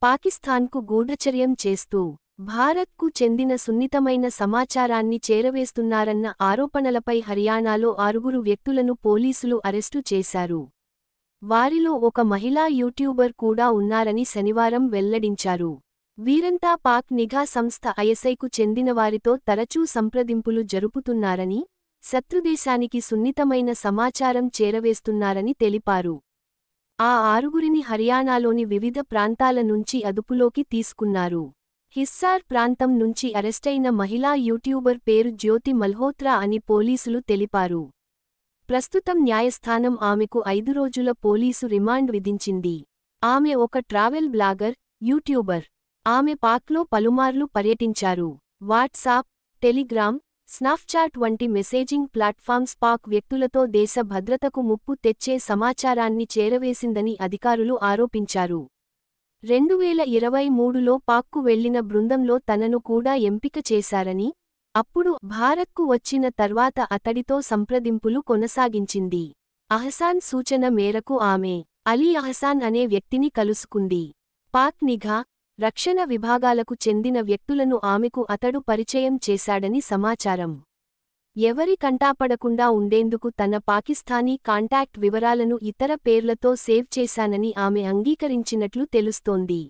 పాకిస్తాన్కు గూఢచర్యం చేస్తూ భారత్కు చెందిన సున్నితమైన సమాచారాన్ని చేరవేస్తున్నారన్న ఆరోపణలపై హర్యానాలో 6 వ్యక్తులను పోలీసులు అరెస్టు చేశారు. వారిలో ఒక మహిళా యూట్యూబర్ కూడా ఉన్నారని శనివారం వెల్లడించారు. వీరంతా పాక్ నిఘా సంస్థ ఐఎస్ఐకు చెందినవారితో తరచూ సంప్రదింపులు జరుపుతున్నారని, శత్రుదేశానికి సున్నితమైన సమాచారం చేరవేస్తున్నారని తెలిపారు. ఆ 6గురిని హర్యానాలోని వివిధ ప్రాంతాల నుంచి అదుపులోకి తీసుకున్నారు. హిస్సార్ ప్రాంతం నుంచి అరెస్టైన మహిళా యూట్యూబర్ పేరు జ్యోతి మల్హోత్రా అని పోలీసులు తెలిపారు. ప్రస్తుతం న్యాయస్థానం ఆమెకు 5 రోజుల పోలీసు రిమాండ్ విధించింది. ఆమె ఒక ట్రావెల్ బ్లాగర్, యూట్యూబర్. ఆమె పాక్లో పలుమార్లు పర్యటించారు. వాట్సాప్, టెలిగ్రామ్, స్నాప్చాట్ వంటి మెసేజింగ్ ప్లాట్ఫామ్స్ పాక్ వ్యక్తులతో దేశ భద్రతకు ముప్పు తెచ్చే సమాచారాన్ని చేరవేసిందని అధికారులు ఆరోపించారు. 2023లో పాక్కు వెళ్లిన బృందంలో తనను కూడా ఎంపిక చేశారని, అప్పుడు భారత్కు వచ్చిన తర్వాత అతడితో సంప్రదింపులు కొనసాగించింది. అహసాన్ సూచన మేరకు ఆమె అలీ అహసాన్ అనే వ్యక్తిని కలుసుకుంది. పాక్ నిఘా, రక్షణ విభాగాలకు చెందిన వ్యక్తులను ఆమెకు అతడు పరిచయం చేశాడని సమాచారం. ఎవరి కంటాపడకుండా ఉండేందుకు తన పాకిస్తానీ కాంటాక్ట్ వివరాలను ఇతర పేర్లతో సేవ్ చేశానని ఆమె అంగీకరించినట్లు తెలుస్తోంది.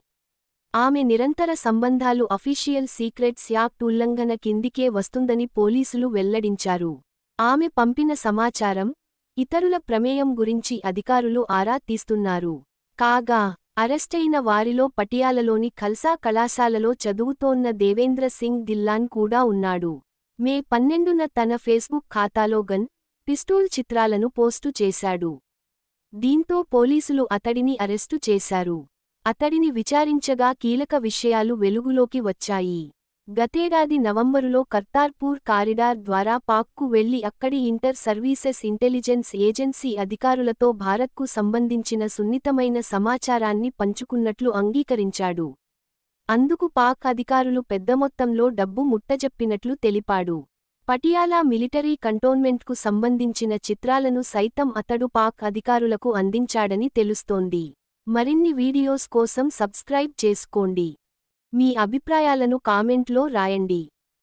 ఆమె నిరంతర సంబంధాలు అఫీషియల్ సీక్రెట్స్ యాక్ట్ ఉల్లంఘన కిందికే వస్తుందని పోలీసులు వెల్లడించారు. ఆమె పంపిన సమాచారం, ఇతరుల ప్రమేయం గురించి అధికారులు ఆరా తీస్తున్నారు. కాగా, అరెస్టైన వారిలో పటియాలలోని ఖల్సా కళాశాలలో చదువుతోన్న దేవేంద్ర సింగ్ ధిల్లాన్ కూడా ఉన్నాడు. మే 12న తన ఫేస్బుక్ ఖాతాలో గన్, పిస్తూల్ చిత్రాలను పోస్టు చేశాడు. దీంతో పోలీసులు అతడిని అరెస్టు చేశారు. అతడిని విచారించగా కీలక విషయాలు వెలుగులోకి వచ్చాయి. గతేడాది నవంబరులో కర్తార్పూర్ కారిడార్ ద్వారా పాక్కు వెళ్లి అక్కడి ఇంటర్ సర్వీసెస్ ఇంటెలిజెన్స్ ఏజెన్సీ అధికారులతో భారత్కు సంబంధించిన సున్నితమైన సమాచారాన్ని పంచుకున్నట్లు అంగీకరించాడు. అందుకు పాక్ అధికారులు పెద్దమొత్తంలో డబ్బు ముట్టజెప్పినట్లు తెలిపాడు. పటియాలా మిలిటరీ కంటోన్మెంట్కు సంబంధించిన చిత్రాలను సైతం అతడు పాక్ అధికారులకు అందించాడని తెలుస్తోంది. మరిన్ని వీడియోస్ కోసం సబ్స్క్రైబ్ చేసుకోండి. మీ అభిప్రాయాలను కామెంట్లో రాయండి.